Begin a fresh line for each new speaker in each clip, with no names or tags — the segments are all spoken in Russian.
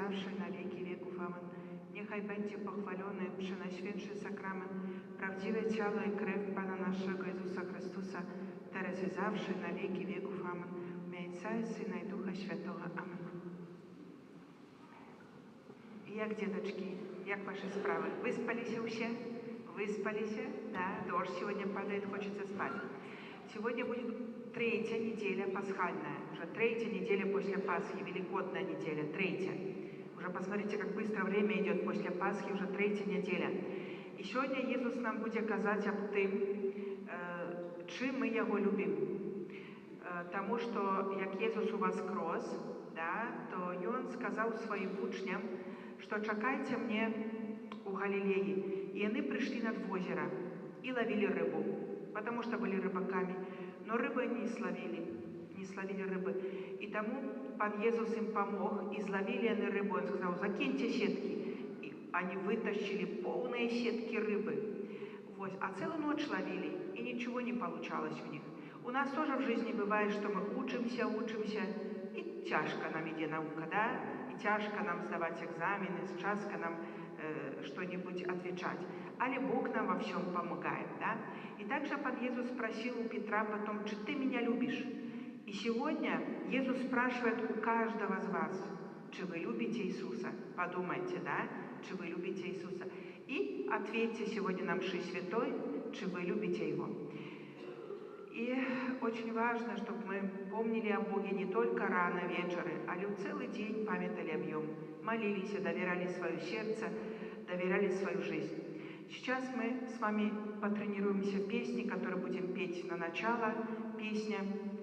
zawsze na wieki wieków. Amen. Niechaj będzie pochwalony przenajświętszy sakrament, prawdziwe ciało i krew Pana naszego Jezusa Chrystusa, teraz i zawsze na wieki wieków. Amen. W imię Ojca i Syna i Ducha Świętego. Amen. I jak, dzieciaczki, jak wasze sprawy? Выспались все? Выспались? Да, дождь сегодня падает, хочется спать. Сегодня будет третья неделя пасхальная, уже третья неделя после Пасхи, Великодная неделя, третья. Уже посмотрите, как быстро время идет после Пасхи, уже третья неделя. И сегодня Иисус нам будет казать об тем, чим мы Его любим. Тому, что, як Иисус у вас крос, да, то и Он сказал своим учням, что чакайте мне у Галилеи. И они пришли над озеро и ловили рыбу, потому что были рыбаками. Но рыбы не словили рыбы. И тому Пан Иисус им помог, и зловили они рыбу. Он сказал, закиньте сетки. И они вытащили полные сетки рыбы. Вот. А целую ночь ловили, и ничего не получалось у них. У нас тоже в жизни бывает, что мы учимся, и тяжко нам идти наука, да? И тяжко нам сдавать экзамены, тяжко нам что-нибудь отвечать. Али Бог нам во всем помогает, да? И также Пан Иисус спросил у Петра потом, чи ты меня любишь? И сегодня Иисус спрашивает у каждого из вас, чи вы любите Иисуса? Подумайте, да? Чи вы любите Иисуса? И ответьте сегодня на мши святой, чи вы любите Его. И очень важно, чтобы мы помнили о Боге не только рано вечером, а целый день памятали об Нем, молились, доверяли свое сердце, доверяли свою жизнь. Сейчас мы с вами потренируемся в песне, которую будем петь на начало песня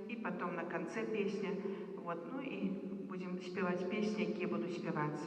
и потом на конце песня. Вот, ну и будем спевать песни, какие будут спеваться.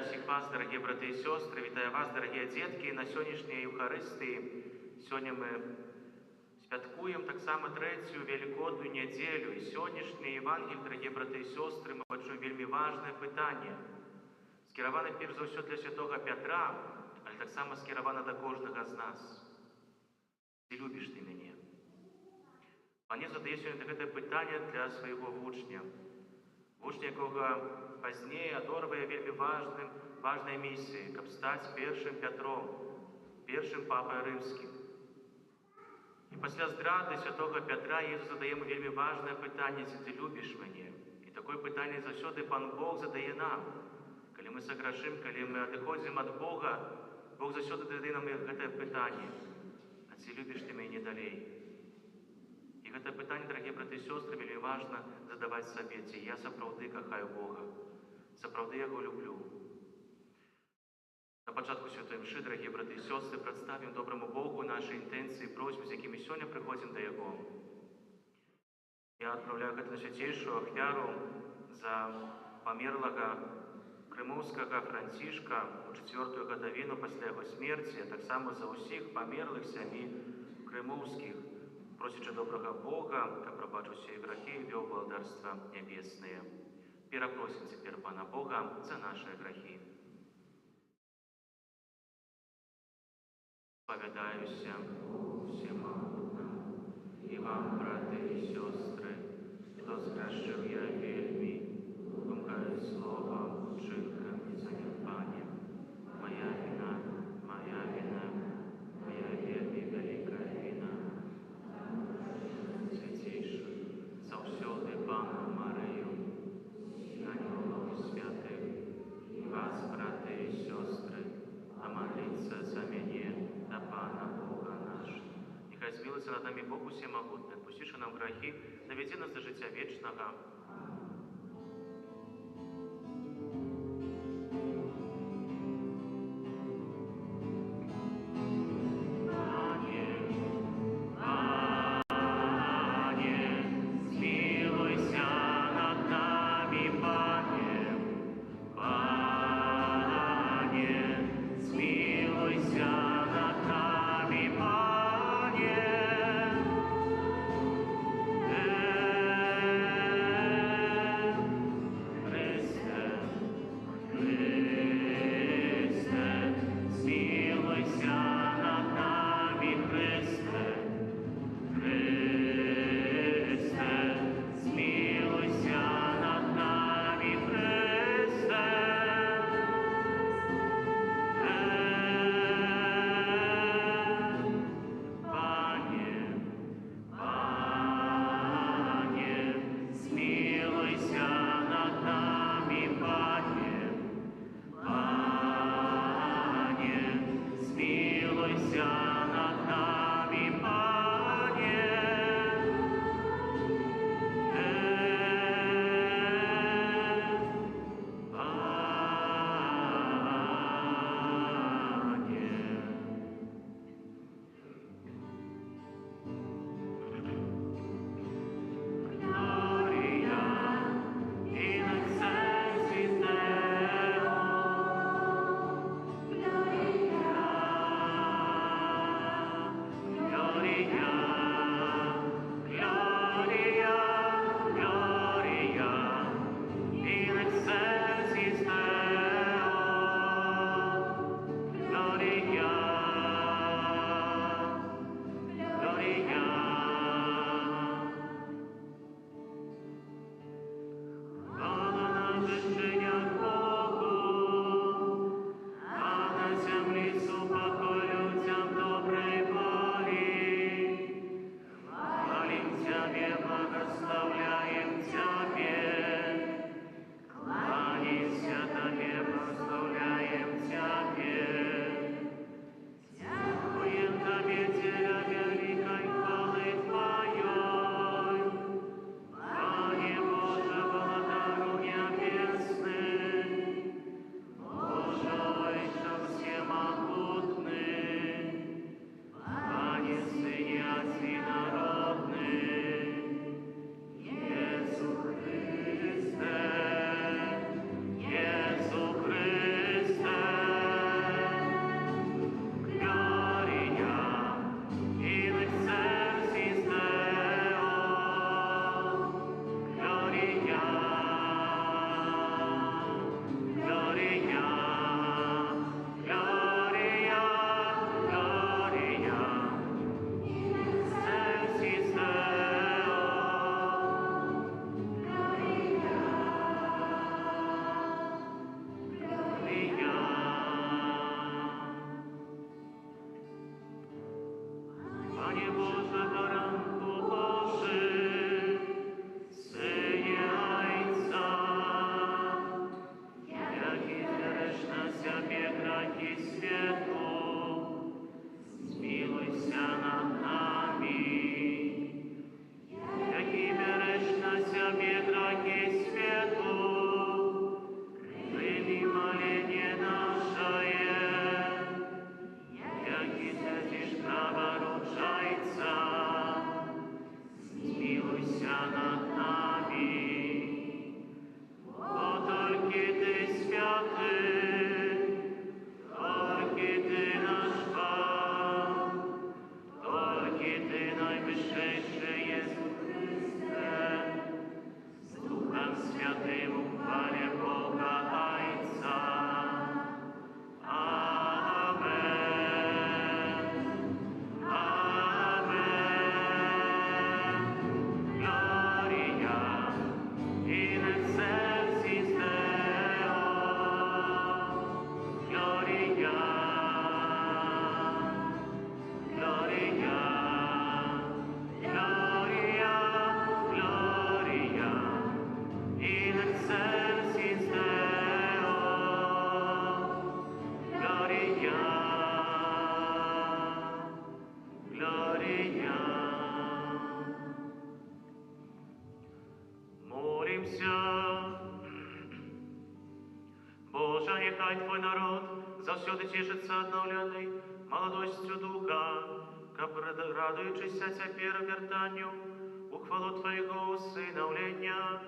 всіх вас, дорогі брати і сестри, вітаю вас, дорогі дітки, на сьогоднішній Євхаристії. Сьогодні ми святкуємо так само третю Великодну неділю. І сьогоднішній Євангелій, дорогі брати і сестри, ми почуємо вельми важне питання. Скероване, перш за все, для святого Петра, але так само скероване до кожного з нас. Чи любиш ти мене? Пан задає сьогодні таке питання для свого учня. Учня, якого пізніше одорває вельми важною місією, щоб стати першим Петром, першим Папою Римським. І після зради святого Петра Ісус задає йому вельми важне питання, чи ти любиш мене? І таке питання завжди Пан Бог задає нам. Коли ми согрешимо, коли ми відходимо від Бога, Бог завжди задає нам це питання. А чи любиш ти мене далі? І це питання, дорогі брати і сестри, вельми важно задавати собі. Чи я справді кохаю Бога? Справді я його люблю? На початку Святої Мши, дорогі брати і сестри, представимо доброму Богу наші інтенції, просьби, з якими сьогодні приходимо до Його. Я відправляю на святейшу ахвяру за померлого Кримовського Францишка у 4-ю годовину після його смерті, а так само за усіх померлих самі кримовських, просячи доброго Бога, как пробачу всі грехи, ввел в Царство Небесное. Перепросим теперь Пана Бога за наши грехи. Сповідаюся всемогутньому і вам, брати і сестри, хто згрішив я вельми, думкою, словом, вчинком і занедбанням. Моя вина, моя вельми велика вина. Святейшу, завсёды Пану Марію, ангелов святих, і вас, брати і сестри, а молиться за мене та Пана Бога наш. Нехай змилується над нами Бог усемогутний, відпустивши нам грехи, доведи нас до життя вічного. нехай Твой народ завсёды тішиться обновлений молодостью духа, как радуючися тепер вертанню у хвалу Твоего усиновлення,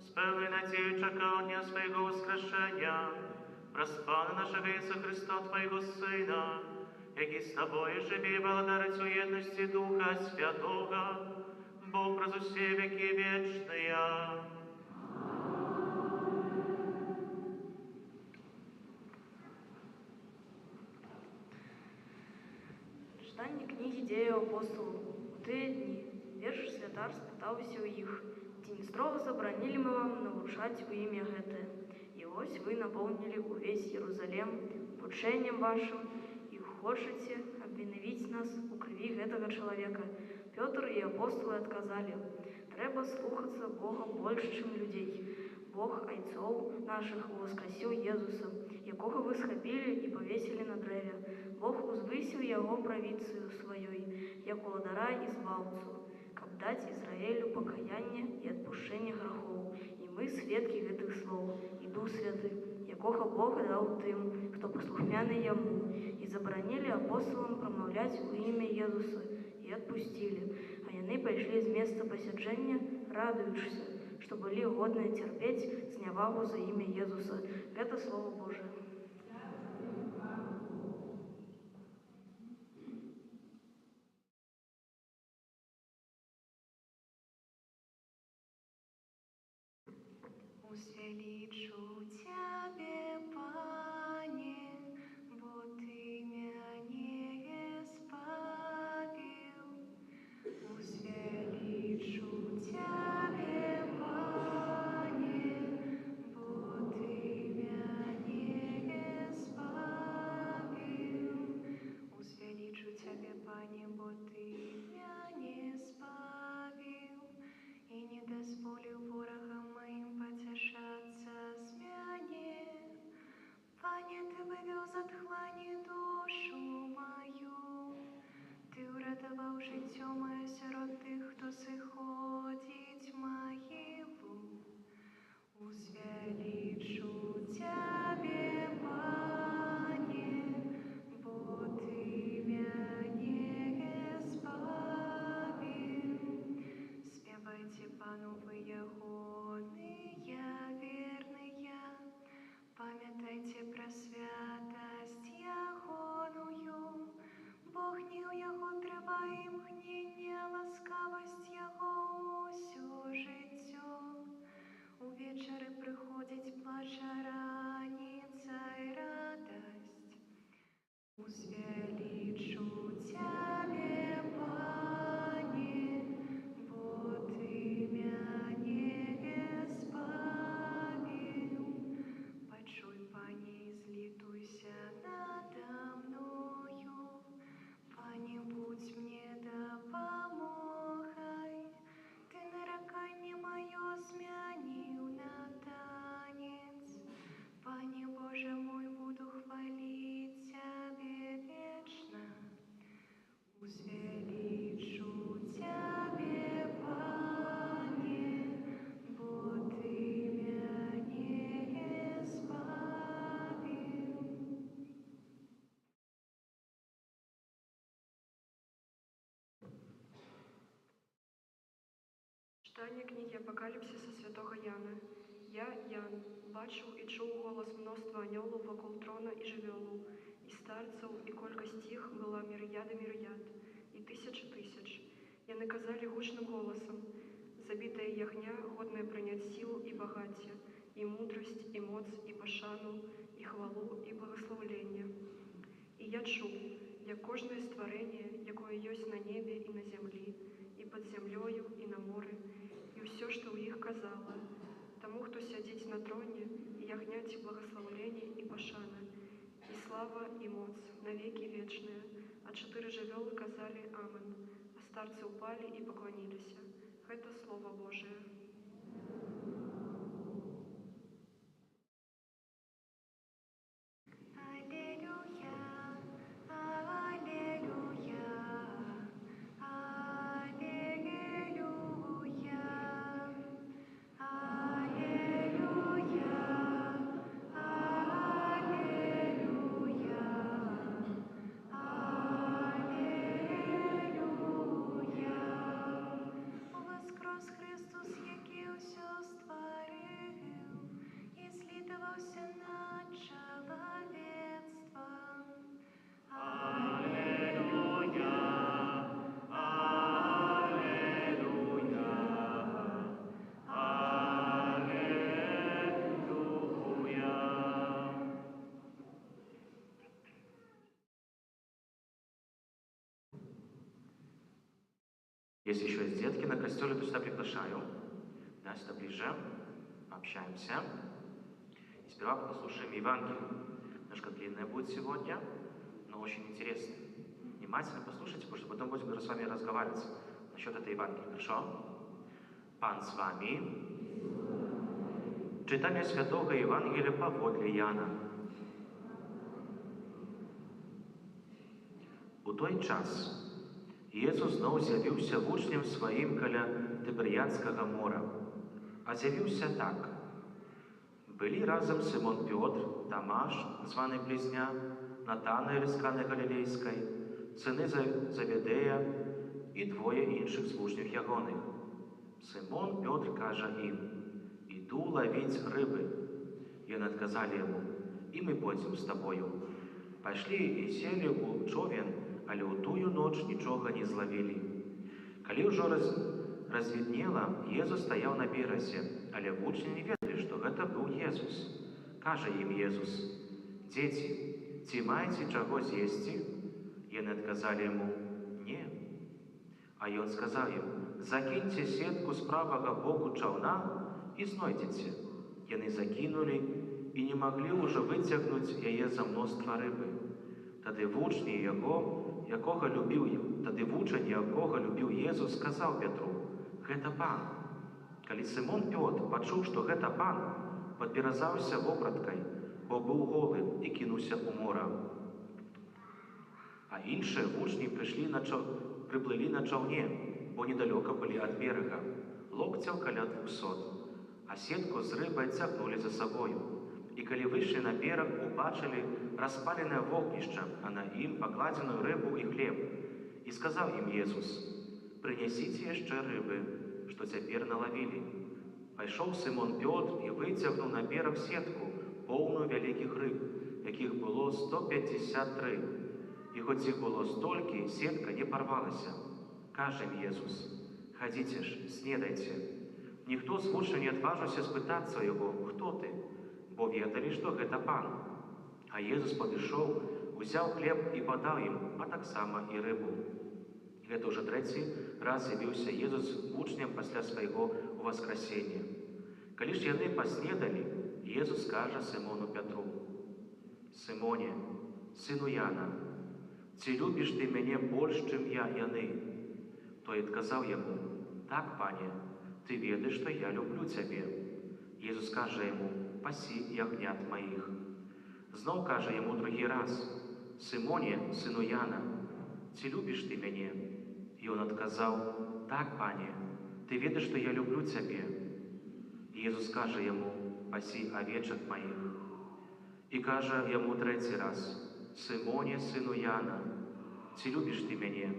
з певною надією чекання Своєго воскрешення, проспане на живиця Христа Твоего Сина, який з Тобою живі благодарить у єдності Духа Святого, Бог през усі веки вечные.
Читання книги Діїв апостолів. У ті дні перший святар спитався у їх: «Ті не строго заборонили ми вам нарушать у ім'я гете? І ось ви наповнили увесь Єрусалим ученням вашим, і хочете обвинить нас у крові гетого чоловіка». Петр і апостоли отказали: «Треба слухатися Бога більше, чим людей. Бог отцов наших воскресив Єзуса, якого ви схопили і повесили на древі. Бог узвисив його правицею своєю, як владара і збавцю, каб дать Ізраїлю покаяння і відпущення грехов. І ми свідки гэтых слов, і Дух Святий, якого Бог дав тим, хто послухняний йому, і заборонили апостолам промовляти у ім'я Єзуса, і відпустили. А яны прийшли з місця посядження, радуючися, що були годні терпеть зневагу за ім'я Єзуса». Это Слово Божие.
Возвеличу Тебе, Пане, бо Ты меня избавил. Возвеличу Тебе, Пане, бо Ты меня избавил. Возвеличу Тебе, Пане, бо Ты меня избавил. И не дозволил ворогам моим потешаться с мяне. Пане, Ты вывел затхлане душу мою. Ты уратовал життя моє серед тих, хто сиходить могилу. Возвеличу Тебе, Пане, бо Ты меня избавил. Спевайте Пану вы ягоные, верные, пам'ятайте про святость ягоную. Бог не у яго триває мгнення, ласкавость Його усю життя. Увечері приходить плача раніця й радость. Возвеличу Тебе, Пане, бо Ты меня избавил. Почуй, Пане, и злитуйся надо мною. Пане, будь мне допомогой. Ты нарекание мое змянил на танец. Пане Боже мой, буду хвалить Тебе вечно. Возвеличу Тебе, Пане, бо Ты меня избавил.
Читання книги Апокаліпсиса святого Яна. Я, Ян, бачив і чув голос множства аньолов вокруг трона і живелу, і старців, і колькость їх була мір'яда мір'яд, і тисячі тисяч. Яны казали гучным голосом: «Забитая ягня, годная принять силу и богатие, и мудрость, и моц, и пошану, и хвалу, и благословление». І я чув, як кожне створення, якое ёсць на небе і на землі, і під землею, і на морі, і все, що у їх казало, тому, хто сядить на троні, і ягняті благословлення і пошана, і слава, і моц, навеки вечные. А 4 живелы казали Амен, а старцы упали і поклонились. Это Слово Божие.
Аллилуйя, аллилуйя, аллилуйя, аллилуйя, аллилуйя.
Если еще есть детки на костеле, то сюда приглашаю. Да, сюда ближе. Общаемся. И сперва послушаем Евангелие. Немножко длинное будет сегодня, но очень интересное. Внимательно послушайте, потому что потом будем с вами разговаривать насчет этой Евангелия. Хорошо? Пан с вами. Читание Святого Евангелия паводле Яна. У той час Jesús зноў з'явіўся вучням сваім каля Тыберыядскага мора. А з'явіўся так. Былі разам Сымон Пётр, Тамаш, званы Блізня, Натанаэль з Каны Галілейскай, сыны Заведея і двое іншых з вучняў ягоных. Сымон Пётр кажа ім: «Іду лавіць рыбы». Яны адказалі яму: «І мы пойдзем з табою». Пайшлі і селі ў човен, але ў тую ноч нічога не злавілі. Калі ўжо развіднела, Езус стаяў на беразе, але вучні не ведалі, што гэта быў Езус. Кажа ім Езус: «Дзеці, ці маеце чаго з'есці?» Яны адказалі яму: «Не». А ён сказаў ім: «Закіньце сетку з правага боку чаўна і знойдзеце». Яны закінулі і не маглі ўжо выцягнуць яе за мноства рыбы. Тады вучань, якога любіў Езус, сказаў Петру: «Гэта Пан». Калі Сымон Пётр пачуў, што гэта Пан, падпіразаўся вопраткай, бо быў голы, і кінуўся ў мора. А іншыя вучні прыплылі на чаўне, бо недалёка былі ад берага, локцяў каля 200, а сетку з рыбай цягнулі за сабою. І калі выйшлі на бераг, убачылі распаленае вогнішча, а на ім пакладзеную рыбу і хлеб. І сказаў ім Езус: «Прынясіце яшчэ рыбы, што цяпер налавілі». Пайшоў Сымон Пётр і выцягнуў на бераг сетку, поўную вялікіх рыб, якіх было 153. І хоць іх было столькі, сетка не парвалася. Кажа ім Езус: «Хадзіце ж, снедайце». Ніхто з вучняў не адважыўся спытацца яго: «Хто ты?», бо ведалі, што гэта Пан. А Езус падышоў, узяў хлеб і падаў ім, а таксама і рыбу. Гэта ўжо трэці раз з'явіўся Езус вучням пасля свайго ўваскрасення. Калі ж яны паснедалі, Езус кажа Сымону Пятру: «Сымоне, сыну Яна, ці любіш ты мяне больш, чым яны?» Той адказаў яму: «Так, Пане, ты ведаеш, што я люблю цябе». Езус кажа яму: «Пасі ягнят маіх». Зноў кажа яму другі раз: «Сымоне, сыну Яна, ці любіш ты мяне?» Ён адказаў: «Так, Пане, ты ведаеш, што я люблю цябе». Езус кажа яму: «Пасі авечак маіх». І кажа яму трэці раз: «Сымоне, сыну Яна, ці любіш ты мяне?»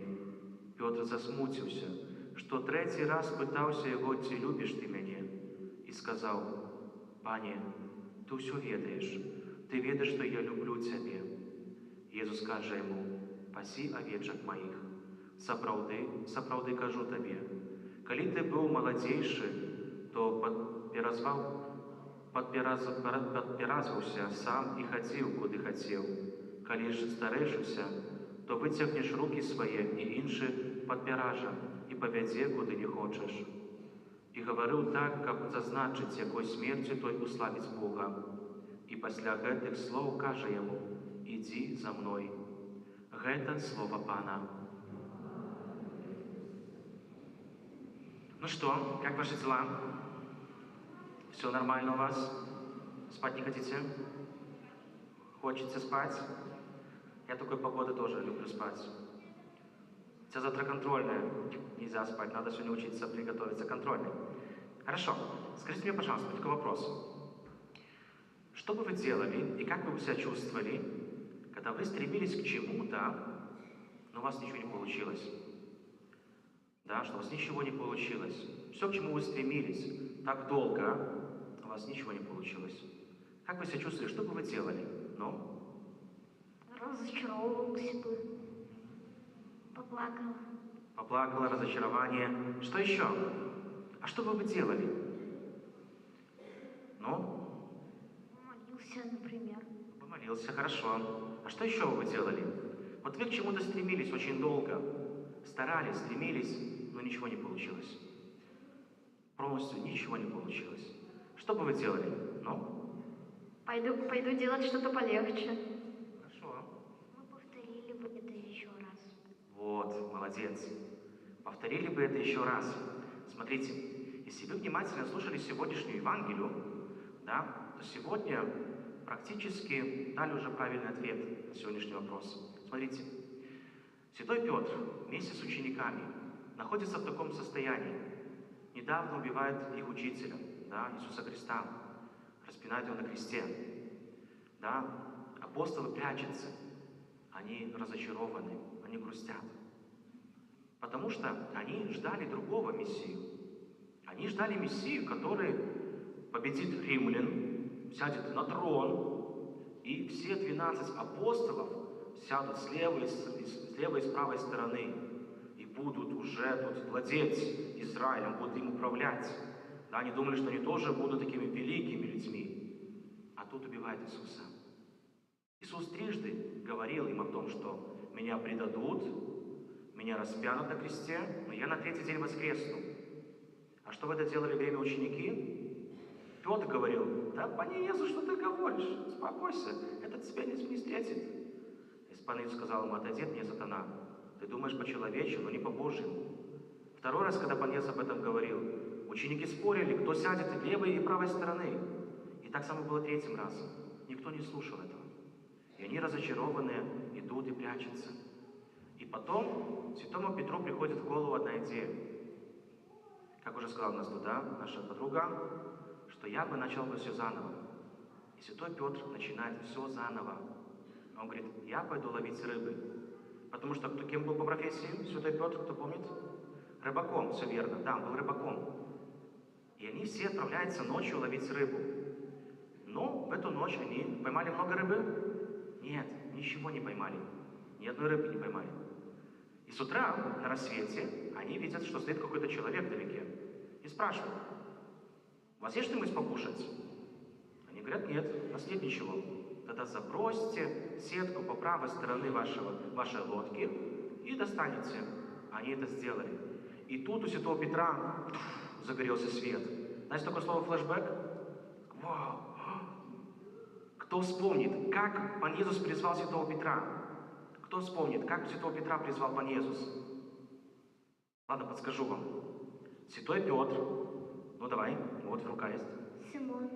Пётр засмуціўся, што трэці раз пытаўся яго: «Ці любіш ты мяне?» І сказаў: «Пане, ты ўсё ведаеш, ты ведаеш, што я люблю цябе». Езус кажа яму: «Пасі авечак маіх. Сапраўды, сапраўды кажу табе, калі ты быў маладзейшы, то падпяразваўся сам і хадзіў, куды хацеў. Калі ж старэйшыся, то выцягнеш рукі свае, і іншы падпяража і павядзе, куды не хочаш». І гаварыў так, каб зазначыць, якой смерцю той уславіць Бога. І пасля гэтых слоў кажа яму: «Ідзі за мной». Гэта слова Пана. Ну что, как ваши дела? Все нормально у вас? Спать не хотите? Хочется спать? Я такой погоды тоже люблю спать. Хотя завтра контрольная. Нельзя спать, надо сегодня учиться приготовиться к контрольной. Хорошо. Скажите мне, пожалуйста, такой вопрос. Что бы вы делали и как бы вы себя чувствовали, когда вы стремились к чему-то, но у вас ничего не получилось? Да, что у вас ничего не получилось. Все, к чему вы стремились так долго, у вас ничего не получилось. Как вы себя чувствовали? Что бы вы делали? Ну?
Разочаровался бы. Поплакала.
Поплакала, разочарование. Что еще? А что бы вы делали? Ну?
Молился, например.
Помолился, хорошо. А что еще бы вы делали? Вот вы к чему-то стремились очень долго. Старались, стремились, но ничего ничего не получилось. Полностью ничего не получилось. Что бы вы делали? Ну?
Пойду делать что-то полегче.
Хорошо.
Мы повторили бы это еще раз.
Вот, молодец. Повторили бы это еще раз. Смотрите, если вы внимательно слушали сегодняшнюю Евангелию, да, то сегодня практически дали уже правильный ответ на сегодняшний вопрос. Смотрите, Святой Петр вместе с учениками находится в таком состоянии. Недавно убивает их учителя, да, Иисуса Христа, распинает его на кресте. Да, апостолы прячутся, они разочарованы, они грустят. Потому что они ждали другого Мессию. Они ждали Мессию, который победит римлян, сядет на трон, и все 12 апостолов сядут с левой и с правой стороны и будут уже тут владеть Израилем, будут им управлять. Да, они думали, что они тоже будут такими великими людьми. А тут убивают Иисуса. Иисус трижды говорил им о том, что «меня предадут, меня распянут на кресте, но я на третий день воскресну». А что в это делали время ученики? Петр говорил: «Да, Пане Иисус, что ты говоришь? Успокойся, это тебя не встретит». И Пан Иисус сказал ему: «Отойди от меня, сатана, ты думаешь по-человечески, но не по-божьему». Второй раз, когда Пан Иисус об этом говорил, ученики спорили, кто сядет с левой и правой стороны. И так само было третьим разом. Никто не слушал этого. И они разочарованные идут и прячутся. И потом Святому Петру приходит в голову одна идея. Как уже сказала нас туда наша подруга, что я бы начал бы все заново. И Святой Петр начинает все заново. Он говорит: я пойду ловить рыбы. Потому что кто кем был по профессии? Святой Петр, кто помнит? Рыбаком, все верно. Да, он был рыбаком. И они все отправляются ночью ловить рыбу. Но в эту ночь они поймали много рыбы? Нет, ничего не поймали. Ни одной рыбы не поймали. И с утра на рассвете они видят, что стоит какой-то человек вдалеке. И спрашивают: у вас есть что-нибудь покушать? Они говорят: нет, у нас нет ничего. Тогда забросьте сетку по правой стороне вашей лодки и достанете. Они это сделали. И тут у Святого Петра загорелся свет. Знаете такое слово флешбэк? Вау! Кто вспомнит, как Пан Иисус призвал Святого Петра? Кто вспомнит, как Святого Петра призвал Пан Иисус? Ладно, подскажу вам. Святой Петр, ну давай, вот в рука есть.
Симон.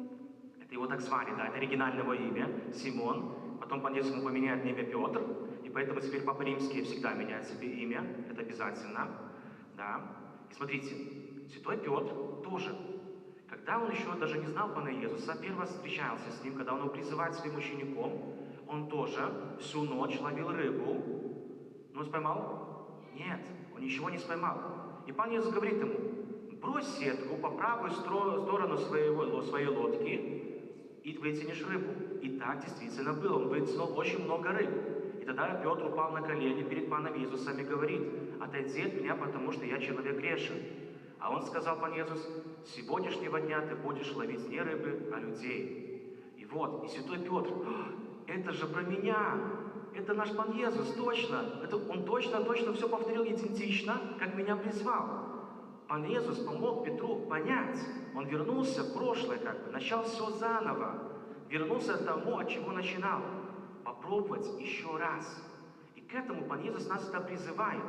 Это его так звали, да, это оригинальное его имя, Симон. Потом Пан Иисус ему поменяет на имя Петр, и поэтому теперь Папа Римский всегда меняет себе имя, это обязательно, да. И смотрите, Святой Петр тоже, когда он еще даже не знал Пана Иисуса, первый раз встречался с ним, когда он его призывает своим учеником, он тоже всю ночь ловил рыбу. Ну, споймал? Нет, он ничего не споймал. И Пан Иисус говорит ему: брось сетку по правую сторону своей лодки и вытянешь рыбу. И так действительно было. Он вытянул очень много рыб. И тогда Петр упал на колени перед Паном Иисусом и говорит: отойди от меня, потому что я человек грешен. А он сказал: Пан Иисус, с сегодняшнего дня ты будешь ловить не рыбы, а людей. И вот, и Святой Петр: это же про меня, это наш Пан Иисус, точно, это он точно все повторил идентично, как меня призвал. Пан Иисус помог Петру понять, он вернулся в прошлое, начал все заново, вернулся к тому, от чего начинал, попробовать еще раз. И к этому Пан Иисус нас всегда призывает,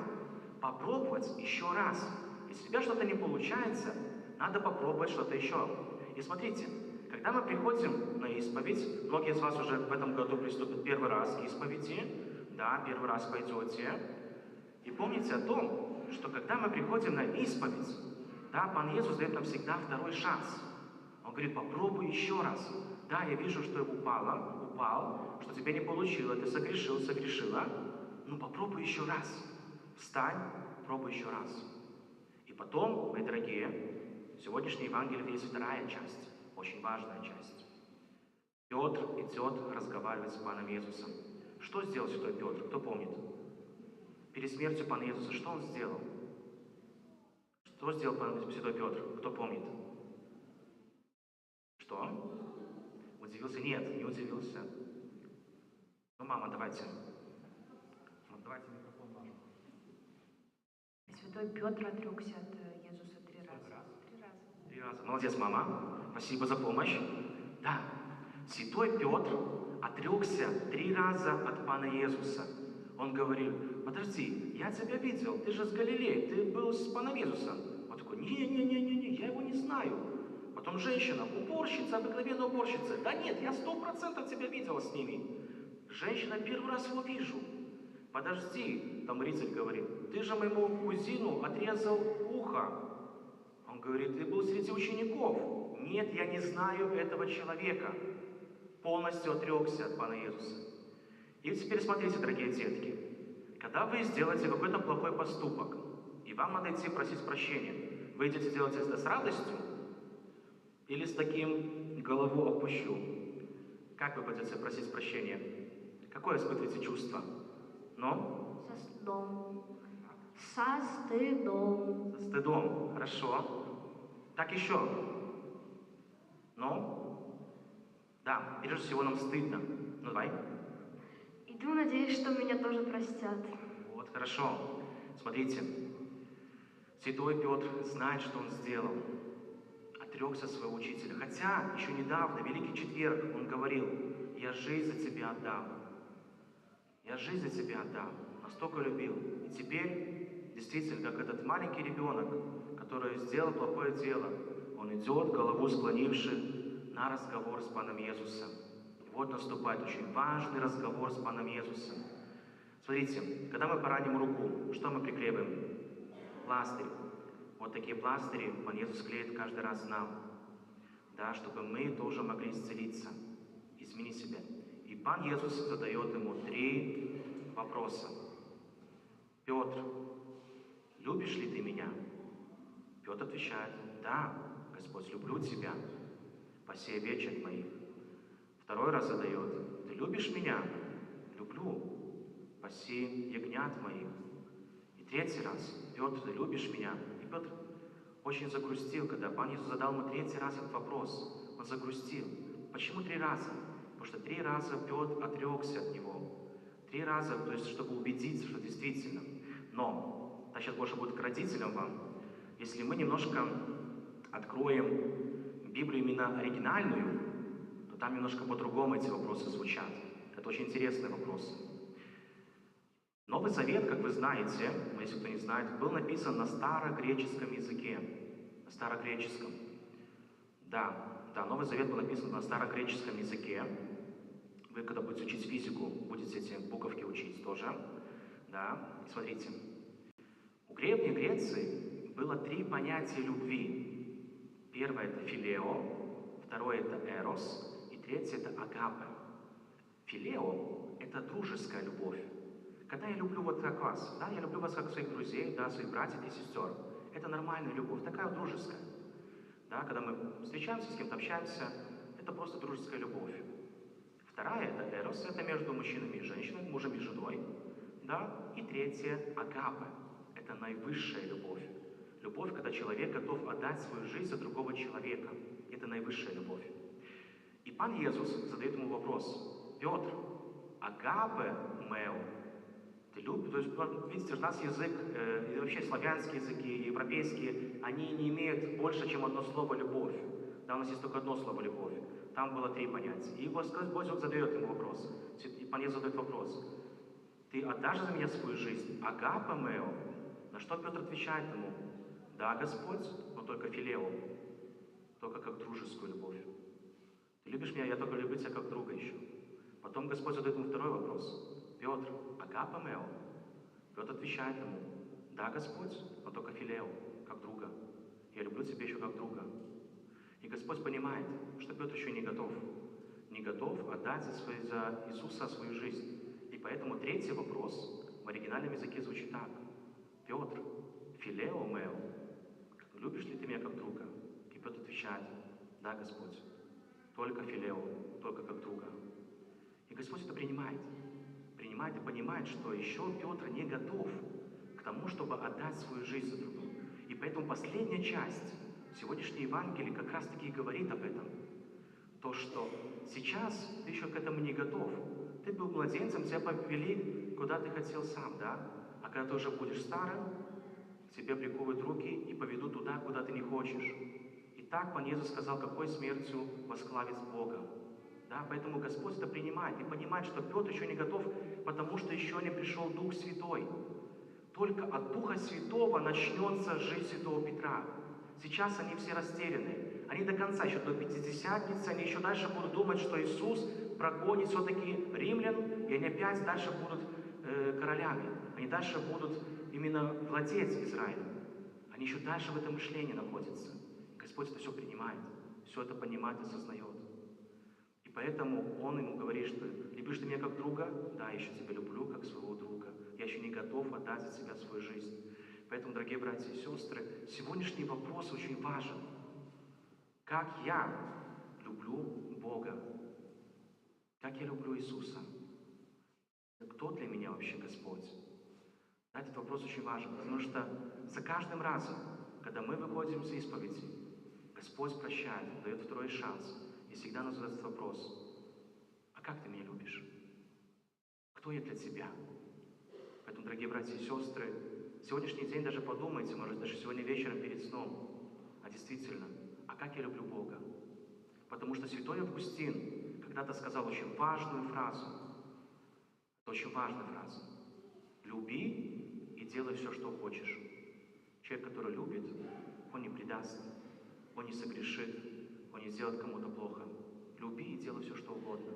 попробовать еще раз. Если у тебя что-то не получается, надо попробовать что-то еще. И смотрите, когда мы приходим на исповедь, многие из вас уже в этом году приступят первый раз к исповеди, да, первый раз пойдете. И помните о том, что когда мы приходим на исповедь, да, Пан Иисус дает нам всегда второй шанс. Он говорит: попробуй еще раз. Да, я вижу, что упал, что тебе не получилось, ты согрешила, ну попробуй еще раз. Встань, пробуй еще раз. И потом, мои дорогие, в сегодняшней Евангелии есть вторая часть, очень важная часть. Петр идет разговаривать с Паном Иисусом. Что сделал Святой Петр? Кто помнит? Перед смертью Пана Иисуса что он сделал? Что сделал Святой Петр? Кто помнит? Что? Удивился? Нет, не удивился. Ну, мама, давайте. Давайте микрофон наш.
Святой Петр отрекся от Иисуса 3 раза.
Сколько раз?
3 раза.
3 раза. Молодец, мама. Спасибо за помощь. Да, святой Петр отрекся 3 раза от Пана Иисуса. Он говорил: подожди, я тебя видел, ты же с Галилеи, ты был с Паном Иисусом. Он такой: не, я его не знаю. Потом женщина, уборщица, обыкновенная уборщица: да нет, я 100% тебя видела с ними. Женщина: первый раз его вижу. Подожди, там рыцарь говорит: ты же моему кузину отрезал ухо. Он говорит: ты был среди учеников. Нет, я не знаю этого человека. Полностью отрекся от Пана Иисуса. И теперь смотрите, дорогие детки, когда вы сделаете какой-то плохой поступок, и вам надо идти просить прощения, вы идете делать это с радостью или с таким голову опущу? Как вы пойдете просить прощения? Какое испытываете чувство? Но?
Со стыдом. Со стыдом.
Со стыдом. Хорошо. Так еще. Но? Да, прежде всего нам стыдно. Ну давай.
Иду, надеюсь, что меня тоже простят.
Вот, хорошо. Смотрите. Святой Петр знает, что он сделал. Отрекся от своего учителя. Хотя еще недавно, Великий Четверг, он говорил: я жизнь за тебя отдам. Я жизнь за тебя отдам. Настолько любил. И теперь, действительно, как этот маленький ребенок, который сделал плохое дело, он идет, голову склонивши, на разговор с Паном Иисусом. И вот наступает очень важный разговор с Паном Иисусом. Смотрите, когда мы пораним руку, что мы приклеиваем? Пластырь. Вот такие пластыри Пан Иисус клеит каждый раз нам, да, чтобы мы тоже могли исцелиться, изменить себя. И Пан Иисус задает ему 3 вопроса. Петр, любишь ли ты меня? Петр отвечает: да, Господь, люблю тебя, паси овечек моих. 2 раз задает: ты любишь меня? Люблю, паси ягнят моих. И 3 раз: Петр, ты любишь меня? И Петр очень загрустил, когда Пан Иисус задал ему 3 раз этот вопрос. Он загрустил. Почему 3 раза? Потому что 3 раза Петр отрекся от него. 3 раза, то есть, чтобы убедиться, что действительно. Но, сейчас больше будет к родителям вам. Если мы немножко откроем Библию именно оригинальную, то там немножко по-другому эти вопросы звучат. Это очень интересные вопросы. Новый Завет, как вы знаете, если кто не знает, был написан на старогреческом языке. На старогреческом. Да, Новый Завет был написан на старогреческом языке. Вы, когда будете учить физику, будете эти буковки учить тоже. Да, и смотрите. У Древней Греции было 3 понятия любви. Первое – это филео, второе – это эрос, и третье – это агапе. Филео – это дружеская любовь. Когда я люблю вот как вас, да, я люблю вас как своих друзей, да, своих братьев и сестер. Это нормальная любовь, такая вот дружеская. Да, когда мы встречаемся, с кем-то общаемся, это просто дружеская любовь. Вторая – это эрос, это между мужчинами и женщинами, мужем и женой. Да? И третье – агапе. Это наивысшая любовь. Любовь, когда человек готов отдать свою жизнь за другого человека. Это наивысшая любовь. И Пан Иисус задает ему вопрос: Петр, агапе мео, ты любишь? То есть, видите, у нас язык, и вообще славянские языки, европейские, они не имеют больше, чем одно слово «любовь». Да, у нас есть только одно слово «любовь». Там было 3 понятия. И Господь задает ему вопрос. И Пан Иисус задает вопрос: ты отдашь за меня свою жизнь? Агапе мео. На что Петр отвечает ему: да, Господь, но только филео, только как дружескую любовь. Ты любишь меня, я только люблю тебя как друга еще. Потом Господь задает ему 2 вопрос: Петр, агапе мео. Петр отвечает ему: да, Господь, но только филео, как друга. Я люблю тебя еще как друга. И Господь понимает, что Петр еще не готов отдать за Иисуса свою жизнь. И поэтому 3 вопрос в оригинальном языке звучит так: Петр, филео мео, любишь ли ты меня как друга? И Петр отвечает: да, Господь, только филео, только как друга. И Господь это принимает и понимает, что еще Петр не готов к тому, чтобы отдать свою жизнь за другого. И поэтому последняя часть сегодняшней Евангелии как раз-таки и говорит об этом. То, что сейчас ты еще к этому не готов. Ты был младенцем, тебя повели, куда ты хотел сам, да? А когда ты уже будешь старым, к тебе приковывают руки и поведут туда, куда ты не хочешь. И так Пан Иисус сказал, какой смертью восклавит Бога. Да, поэтому Господь это принимает и понимает, что Петр еще не готов, потому что еще не пришел Дух Святой. Только от Духа Святого начнется жизнь Святого Петра. Сейчас они все растеряны. Они до конца, еще до Пятидесятницы, они еще дальше будут думать, что Иисус прогонит все-таки римлян, и они опять дальше будут королями. Они дальше будут именно владеть Израилем. Они еще дальше в этом мышлении находятся. Господь это все принимает, все это понимает и осознает. И поэтому Он ему говорит, что любишь ты меня как друга? Да, я еще тебя люблю как своего друга. Я еще не готов отдать за тебя свою жизнь. Поэтому, дорогие братья и сестры, сегодняшний вопрос очень важен. Как я люблю Бога? Как я люблю Иисуса? Кто для меня вообще Господь? Этот вопрос очень важен, потому что за каждым разом, когда мы выходим из исповеди, Господь прощает, дает второй шанс. И всегда нас задает вопрос: а как ты меня любишь? Кто я для тебя? Поэтому, дорогие братья и сестры, сегодняшний день даже подумайте, может, даже сегодня вечером перед сном, а действительно, а как я люблю Бога? Потому что святой Августин когда-то сказал очень важную фразу. Это очень важная фраза. Люби и делай все, что хочешь. Человек, который любит, он не предаст, он не согрешит, он не сделает кому-то плохо. Люби и делай все, что угодно.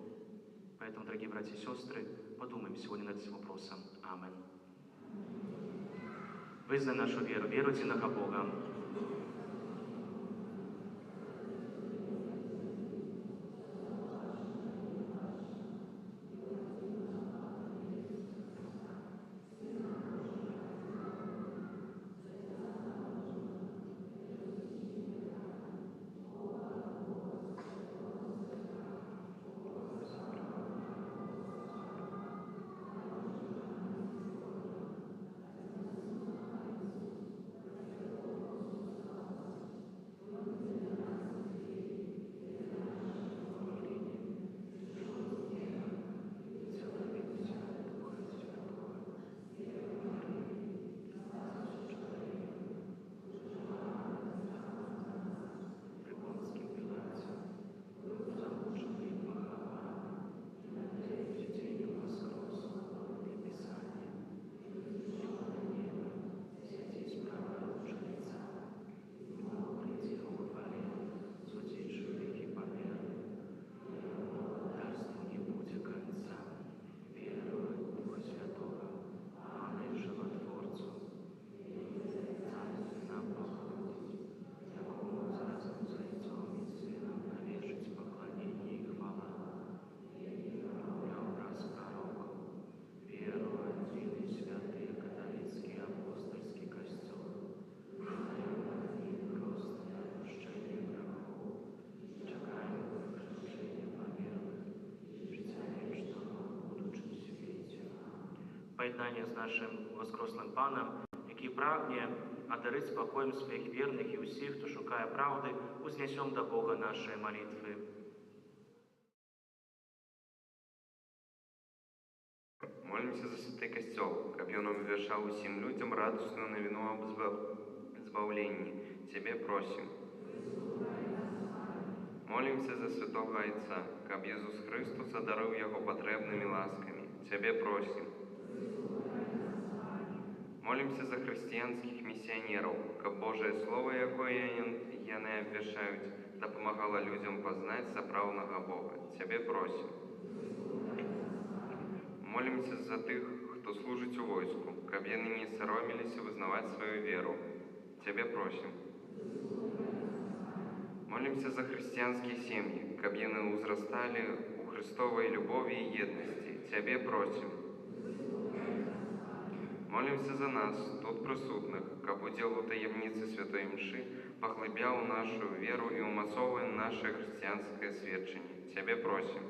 Поэтому, дорогие братья и сестры, подумаем сегодня над этим вопросом. Аминь. Вызнай нашу веру, веруйте на Бога. Поєднання з нашим воскреслим Паном, який прагне одарить спокоєм своїх вірних і усіх, хто шукає правди, узнесем до Бога наші молитви.
Молимся за святый костел, как он обещал всем людям радостную новину об избавлении. Тебе просим. Молимся за святого Отца, как Иисус Христос одарил его потребными ласками. Тебе просим. Молимся за христианских миссионеров, как Божие Слово, якое они обвешают, да помогало людям познать соправного Бога. Тебе просим. Молимся за тих, хто служить у войску, как они не соромились вызнавать свою веру. Тебе просим. Молимся за христианские семьи, как они узрастали у Христовой любови и едности. Тебе просим. Молимся за нас, тут присутных, как удел у таємниці Святої Мши, поглиблял нашу веру и умасовывая наше христианское свідчення. Тебе просим.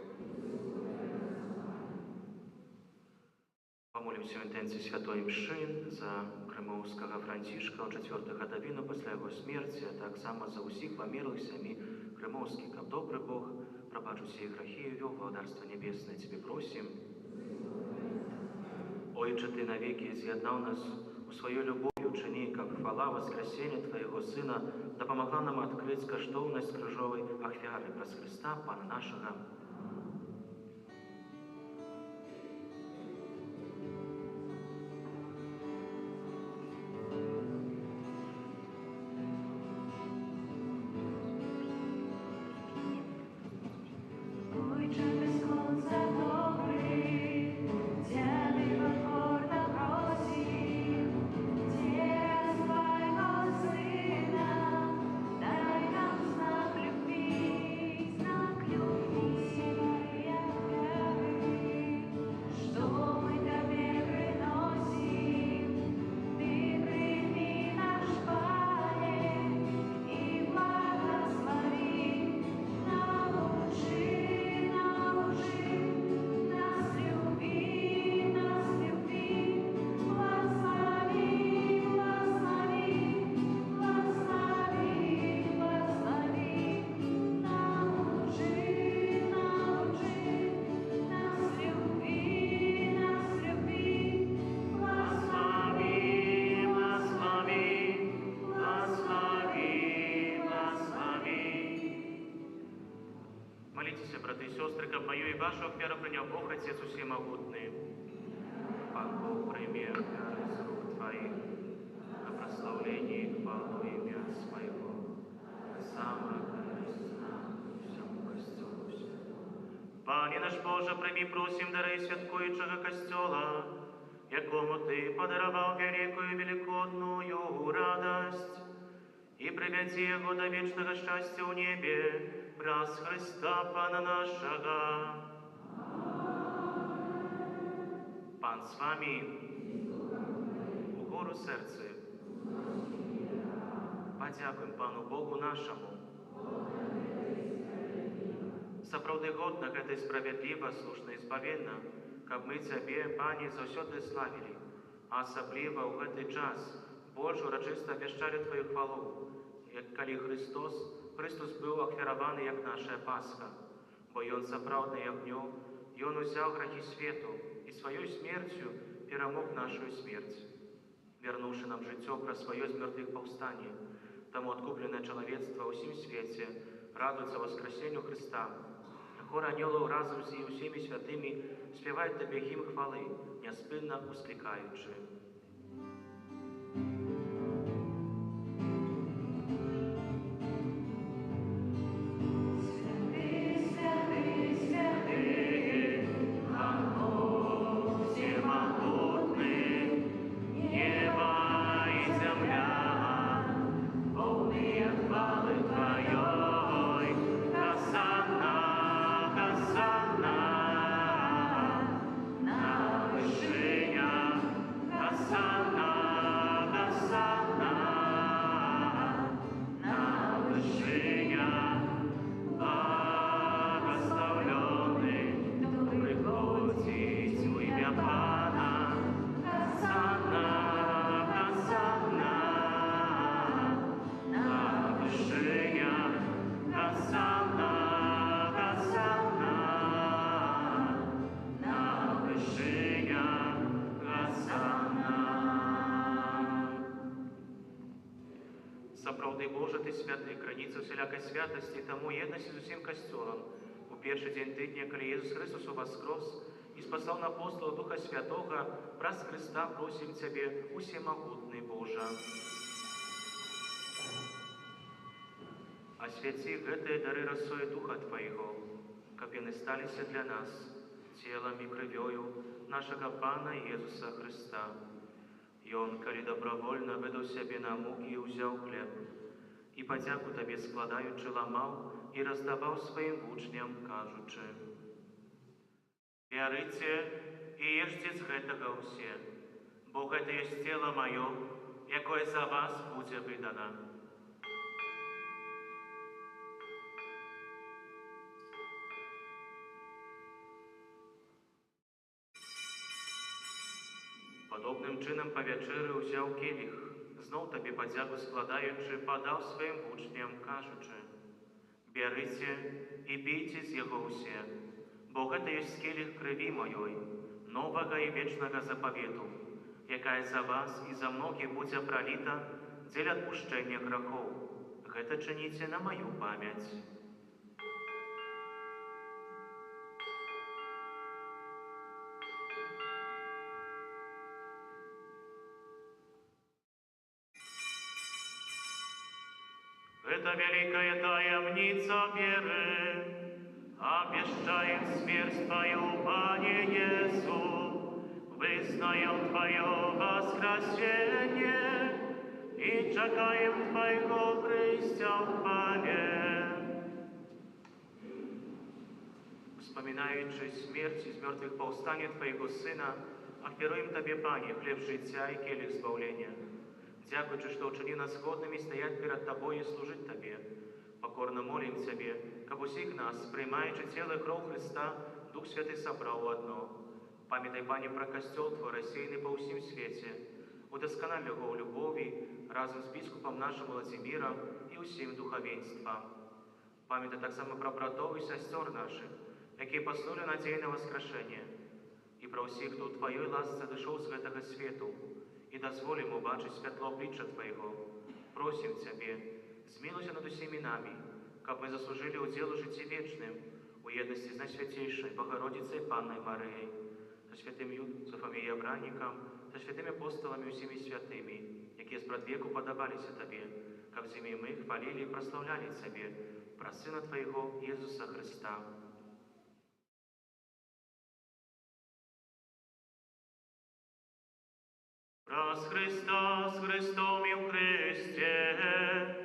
Помолимся в інтенції Святої Мши за Кримовського Францішка у 4 годовину після його смерті, а так само за усіх померлих самі Кримовських, как добрий Бог, пробач усі грехи і ввел в Владарство Небесное. Тебе просим. Ойче, Ты навеки з'єднав нас у своєю любов'ю учини, каб хвала воскресения Твоего Сына допомогла нам открыть каштовность крыжовой ахвяры праз Христа, Пана нашего. Молитесь, браты и сестры, как мою и вашу ахвяру принял Бог Отец Всемогутный. Пан Бог, прими ахвяру из рук Твоих на прославление и хвалу имя Своего, самое корыстное всему костелу всему. Пане наш Боже, прими, просим, дари святкуючого костела, якому Ты подаровал великую великодную радость, и приведи его до вечного счастья в небе, праз Христа Пана нашего. Пан с вами, у гору серце. Подякуем Пану Богу нашему. Сапраўды годна гэта справядліва, слушна і збавенна, каб мы Цябе, Пане, заўсёды славілі, а асабліва ў гэты час больш урачыста абвяшчалі Твою хвалу, як калі Христос быў ахвяраваны як наша Пасха, бо Ён сапраўдны ягнё, Ён узяў грахі свету і сваёй смерцю перамог нашу смерць, вярнуўшы нам жыццё праз сваё з мёртвых паўстанне. Таму адкупленае чалавецтва ў ўсім свеце радуецца воскресенню Христа. Хор анёлаў разам з усімі святымі спяваюць Табе гімн хвалы, няспынна усклікаючы. Сапраўды Божа, Ты святы, краніца усялякай святасці, таму єднасці з усім касцёлам. У першы дзень тыдня, калі Єсус Христос уваскрос і спаслаў на апостола Духа Святога, праз Христа просім Цябе, усемагутны Божа. Асвяці гэтыя дары расою Духа Твайго, каб яны сталіся для нас целам і крывёю нашага Пана Езуса Христа. Ён, калі добровольна выдаў сябе на мукі, ўзяў хлеб, і падзяку Табе складаючы ламаў і раздаваў сваім вучням, кажучы: «Бярыце і ешце з гэтага ўсе, бо гэта ёсць цела маё, якое за вас будзе выдана». Падобным чынам па вячэры ўзяў келіх, зноў Табе падзяку складаючы, падаў сваім вучням, кажучы: «Бярыце і пійце з яго ўсе, бо гэта ёсць келіх крыві маёй, новага і вечнага запавету, якая за вас і за многіх будзе проліта дзеля адпушчэння грахоў. Гэта чыніце на маю памяць. Это великая таямница веры, обещаем смерть Твою, Пане Иисус, вызнаем Твое воскресение и чекаем Твоего Христа в хвале. Вспоминаючи смерть из мертвых повстания Твоего Сына, ахвяруем Тебе, Пане, хлеб життя и келих збавлення. Дякуючи, що учинив нас годними стоять перед Тобою і служить Тобі. Покорно молим Тебе, как усіх нас, приймаючи тіло і кров Христа, Дух Святий собрав у одно. Пам'ятай, Пане, про костел Твой, розсіяний по всім світі. Удоскональ його у любові, разом з біскупом нашим Владимиром і усім духовенством. Пам'ятай так само про братов і сестер наших, які послали надію на воскрешення. І про всіх, хто у Твоїй ласці дійшов з гэтага світу, і дозволимо бачити світло обличчя Твоєго. Просим Тебе, змилуйся над усіми нами, как ми заслужили удел у житті вічним, у єдності з Найсвятейшою Богородицею Панною Марією, со святим Юсифом і Авраником, со святими апостолами і усіми святими, які спрадвеку подобалися Тобі, как зими ми хвалили і прославляли Тебе, про Сина Твоєго Ісуса Христа. Раз Христа с Христом и в Христе,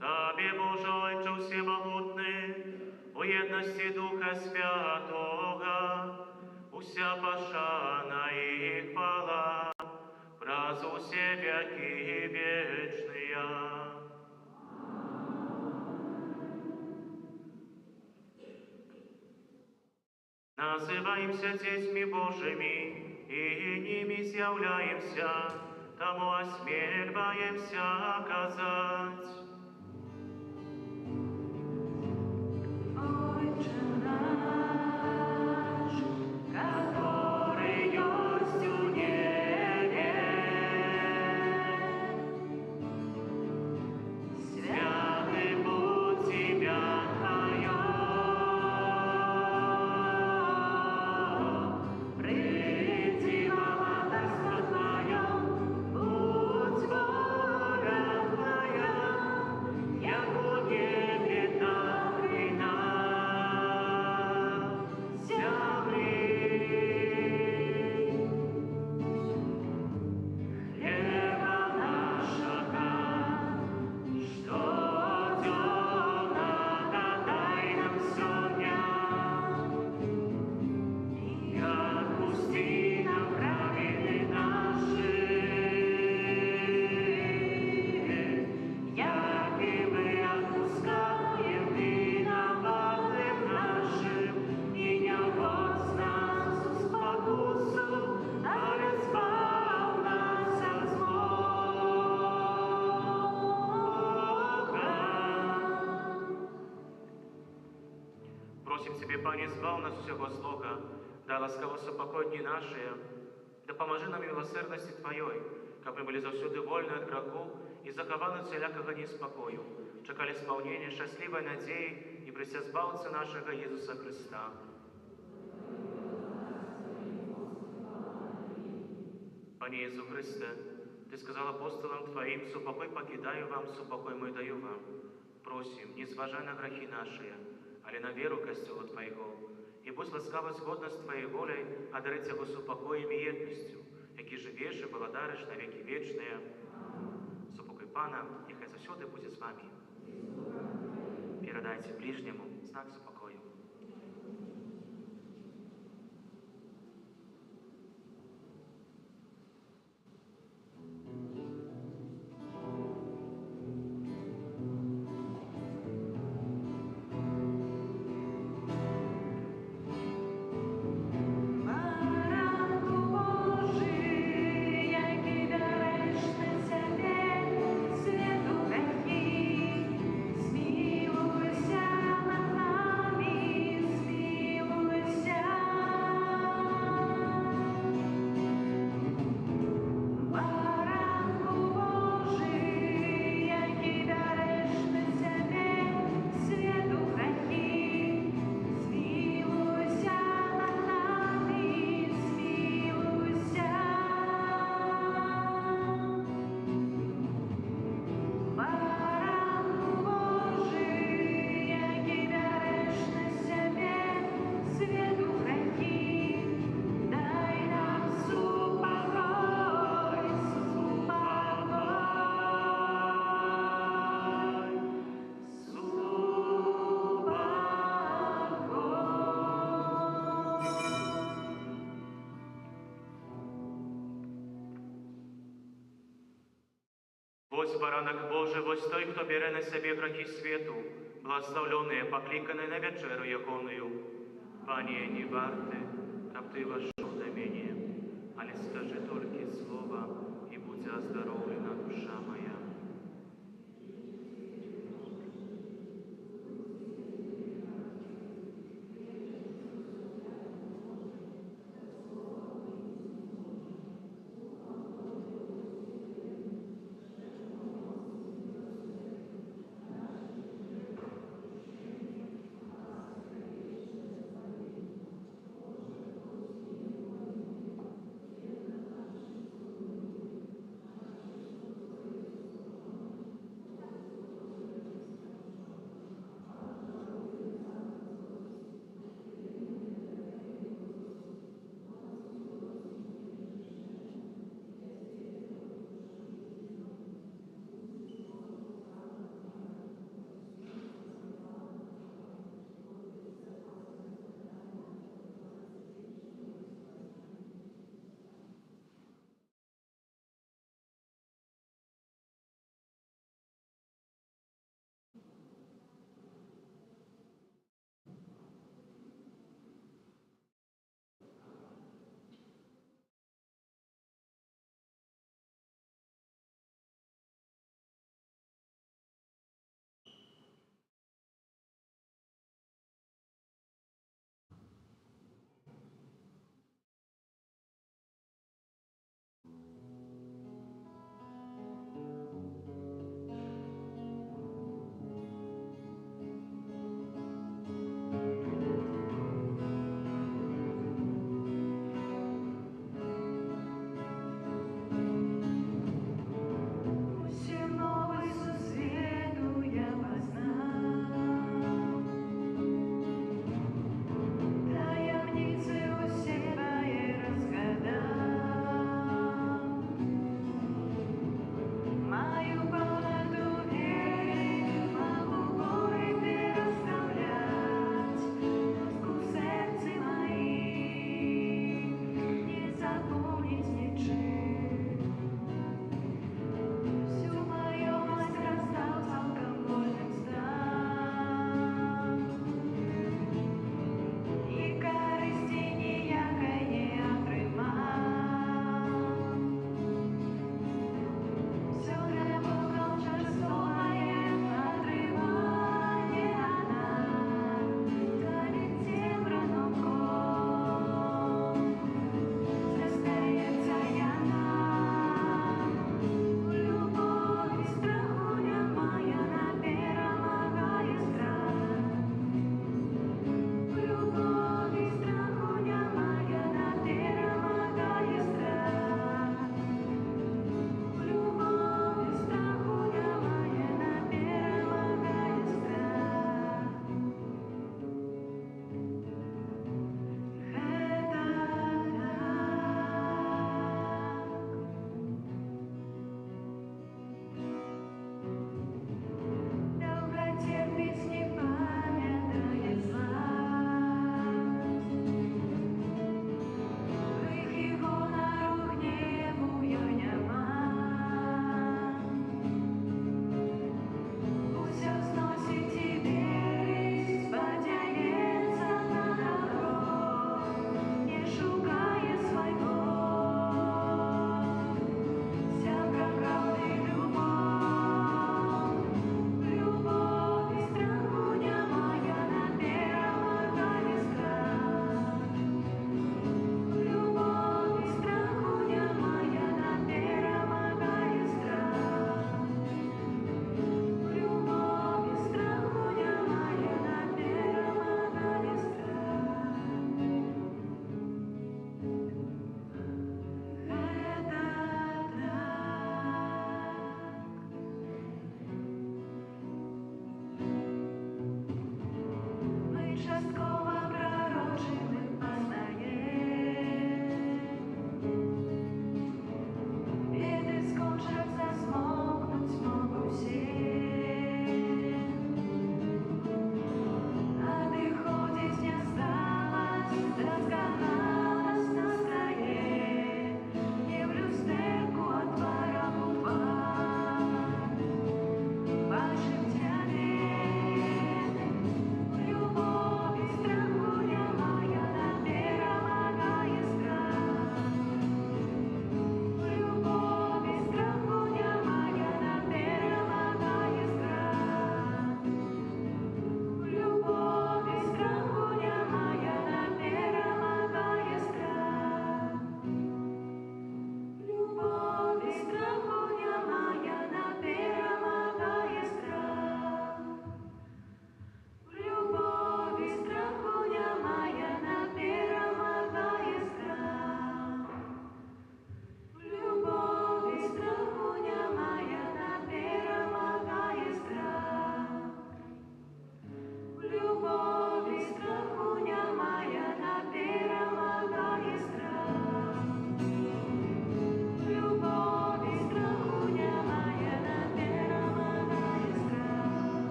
Тобі, Боже, Отче всемогутний, у єдності Духа Святого, уся пошана і хвала, праз усе веки вечные. Называемся детьми Божьими, и ними з'являємся, тому осмеливаемся оказать.
Отче наш, который есть у небе, святый будь имя Твое, приди владарство Твое, будь воля Твоя, як у небе, так и на земле. Хлеба нашего, что дневно дай нам сегодня, и отпусти нам праведны наши, як и мы отпускаем виноватым нашим, и не вводь нас в спокусу, а избавь нас от злого.
Просим Тебе, Пане, збав нас всього злога, дай ласкаво супокой дні наші, да поможи нам милосердности Твоей, как мы были завсюди вольны от греху и закованы всякого неспокою, чекали исполнения счастливой надеи и прися збавца нашего Иисуса Христа. Пане Иисус Христе, Ты сказал апостолам Твоим, супокой покидаю вам, супокой мой даю вам. Просим, не зважай на грехи наши, але на веру костелу Твоего, и будь ласкаво згодно з Твоєю волею одарить його супокоєм і єдністю, які живеш і владариш на віки вічні. Супокой Пана, нехай завсюди буде з вами. Передайте ближньому знак супокою.
Баранку Божий, який береш на себе святу грехи, змилуйся над нами,
баранок Божий, вось той, хто бере на себе грехи свету, благословленные, покликаны на вечеру ягоную. Пане, не варте, каб ты вошел до меня, але скажи только слово, и будь оздоровлена душа моя.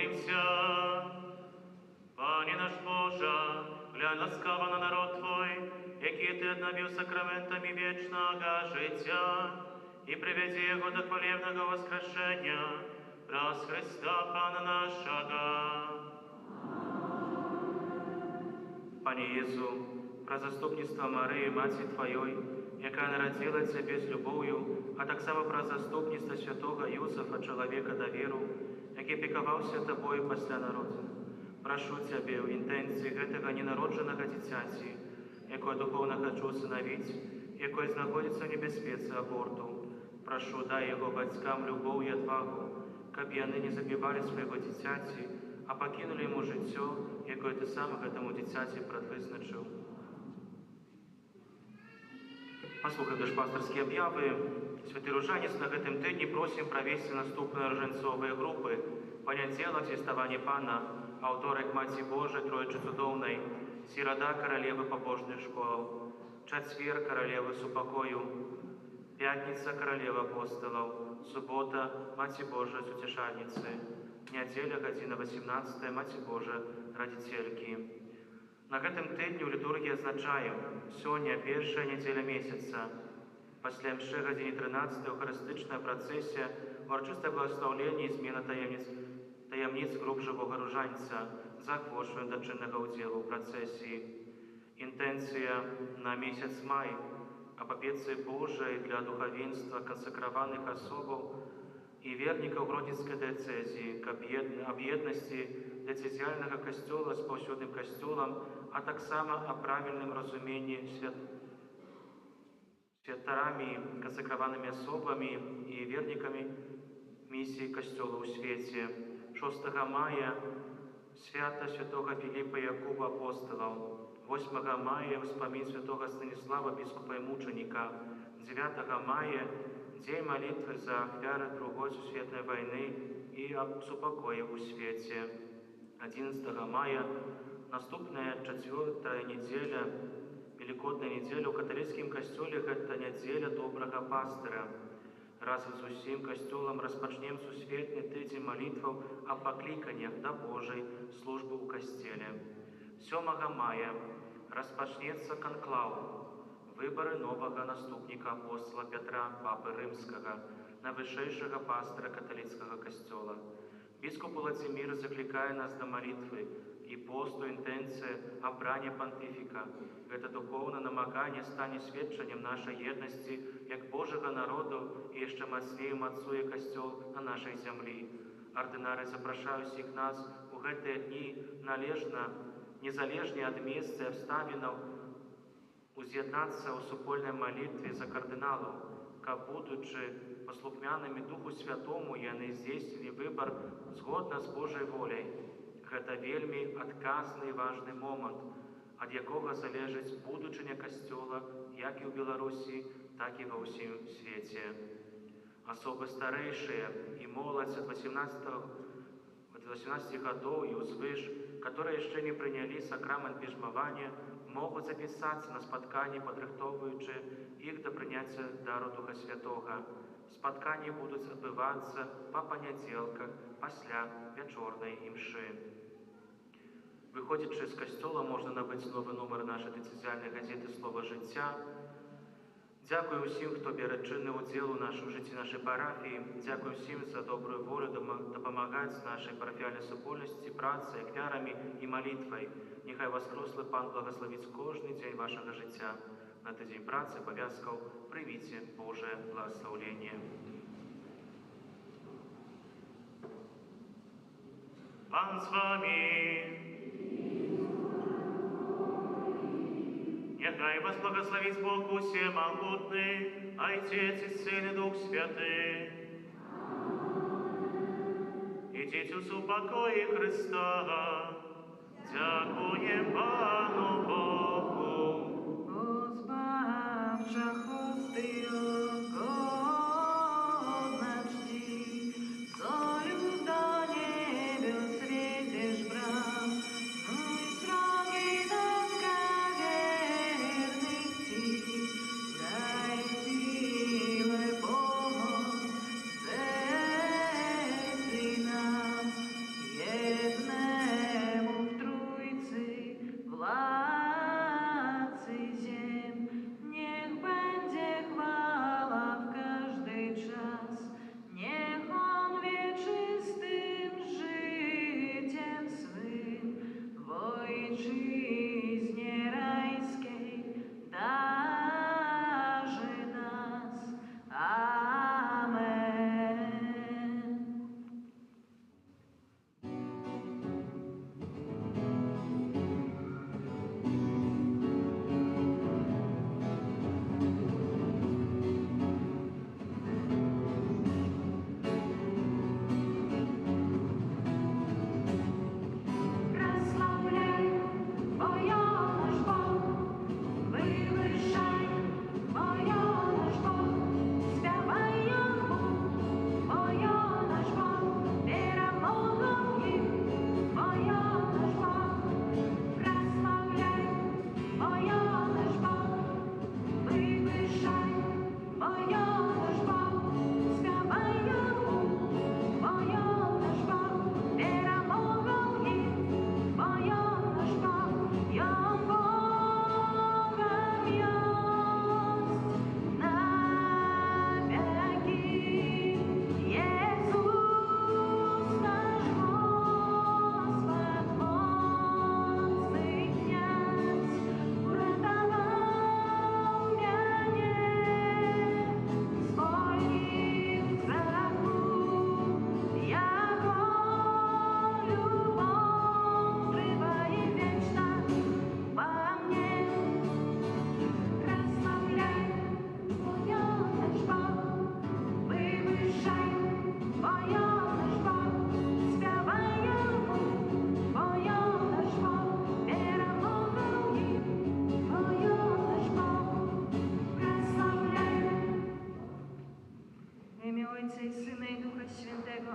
Помолимся. Пане наш Боже, глянь ласкаво на народ Твой, який Ти одновів сакраментами вічного життя, і приведи його до хвалебного воскрешення, раз Христа Пана нашого. Пане Єсу, про заступництво Марії, Маті Твоєї, яка народила Тебе з любов'ю, а так само про заступництво святого Юсифа, чоловіка довіру, який піковався Тобою після народження. Прошу Тебе в інтенції гэтага ненародженого дитяті, якое духовно хочу усиновить, якое знаходиться в небезпеці аборту. Прошу, дай його батькам любов і отвагу, каб яны не забивали свого дитяті, а покинули йому життя, якое Ти сам гэтому дитяті предвизначив. Послухай душпастерські об'яви. Святий Ружанець, на гэтым тыдні просім правесці наступныя ружанцовыя групы. Панядзелак з'яставання Пана, аўторак Маці Божай, Троiчы Цудоўнай, Сірада каралевы пабожных школаў, Чацвер каралевы супакою, Пятніца каралева апосталаў, субота Маці Божай Суцешальніцы, нядзеля гадзіна 18 Маці Божа Радзіцелькі. На гэтым тыдні ў літургіі азначаем сёння першая нядзеля месяца. Пасля мшы гадзіне 13 эўхарыстычная працэсія, урачыстае благаслаўленне і змена таямніц груп жывога ружаньца, захвочваем да чыннага ўдзелу ў працэсіі. Інтэнцыя на месяц май, апапецыі Божай для духавенства кансакраваных асобаў і вернікаў Гродзенскай дыяцэзіі, каб аб еднасці дыяцэзіяльнага касцёла з паўсюдным касцёлам, а таксама аб правільным разуменні святарамі, кансакраванымі асобамі і вернікамі місіі касцёла ў свеце. 6 мая свята святого Філіпа Якуба апосталаў. 8 мая ўспамін святого Станіслава, біскупа і мучаніка. 9 мая дзень малітвы за ахвяры Другой сусветнай вайны і аб супакоі ў свеце. 11 мая наступная 4-я недзеля, Великодная недзеля ў каталіцкім касцёле, гэта нядзеля добрага пастыра. Разам з усім касцёлам распачнем сусветны тыдзень малітваў аб пакліканнях да Божай службы ў касцеле. 7 мая распачнецца канклаў, выбары новага наступніка апостола Пятра, папы рымскага, найвышэйшага пастыра каталіцкага касцёла. Біскуп Владзімір заклікае нас да малітвы і посту, інтэнцыя абрання пантыфіка. Гэта духоўнае намаганне стане сведчаннем нашай еднасці як Божага народу і яшчэ мацней умацуе касцёл на нашай зямлі. Ардынары запрашаюць усіх нас у гэтыя дні незалежна ад месца і абставінаў уз'яднацца ў супольнай малітве за кардыналаў, каб, будучы паслухмянымі Духу Святому, яны здзейснілі выбар згодна з Божай воляй. Гэта вельмі адказны і важны момант, ад якога залежыць будучыня касцёла як і ў Беларусі, так і ва ўсім свеце. Асобы старэйшыя і моладзь ад 18 гадоў і ўзвыш, которые яшчэ не прынялі сакрамент бежмавання, могуць запісацца на спатканні, падрыхтоўваючы іх да прыняцця дару Духа Святога. Спатканні будуць адбывацца па панядзелках пасля вячорнай імшы. Выходзячы з касцёла, можна набыць новы нумар нашай дыяцэзіяльнай газеты «Слова жыцця». Дзякую ўсім, хто бярэ чынны ўдзел у нашым жыцці нашай парафіі. Дзякую ўсім за добрую волю дапамагаць нашай парафіяльнай супольнасці працай, ахвярамі і малітвай. Няхай воскреслы Пан благословіць кожны дзень вашага жыцця. На тыдзень працы, абавязкаў прыміце Божае благословенне. Пан з вами. Нехай вас благословить Бог Всемогутный, Отец и Сын и Дух Святый. Идите в упокое Христа, дякуем Пану Богу.
Позбавша хостию, годно чти, солью до небес светишь брат, ну и сроки доска верных тих, дай силы Бог, зэсли нам,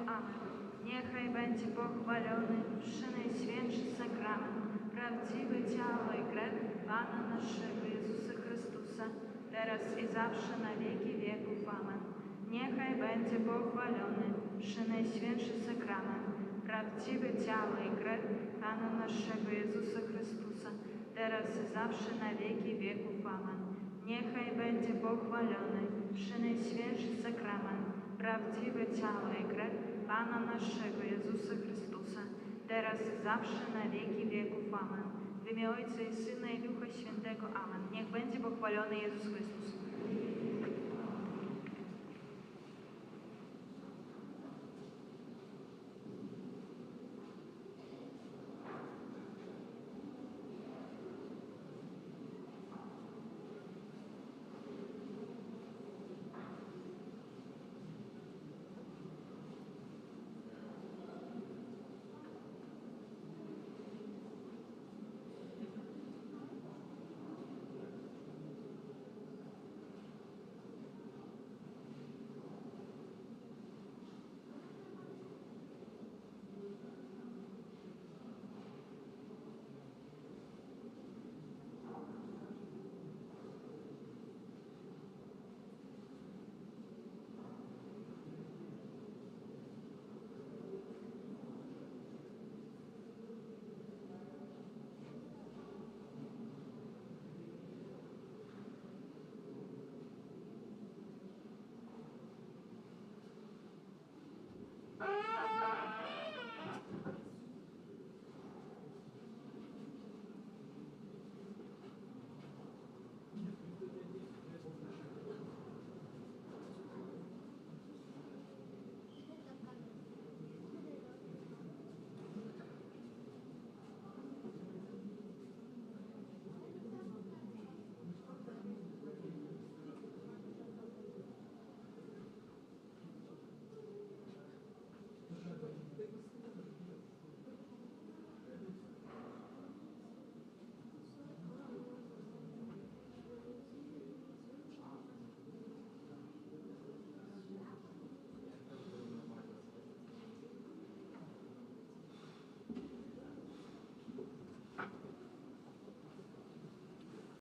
Amen. Niechaj będzie pochwalony przy Najświętszy Sakrament, prawdziwe ciało i krew Pana naszego Jezusa Chrystusa, teraz i zawsze na wieki wieków. Amen. Niechaj będzie pochwalony przy Najświętszy Sakrament, prawdziwe ciało i krew Pana naszego Jezusa Chrystusa, teraz i zawsze na wieki wieków. Amen. Niechaj będzie pochwalony przy Najświętszy Sakrament, prawdziwe ciało i krew Pana naszego Jezusa Chrystusa, teraz i zawsze na wieki wieków. Amen. W imię Ojca i Syna i Ducha Świętego. Amen. Niech będzie pochwalony Jezus Chrystus.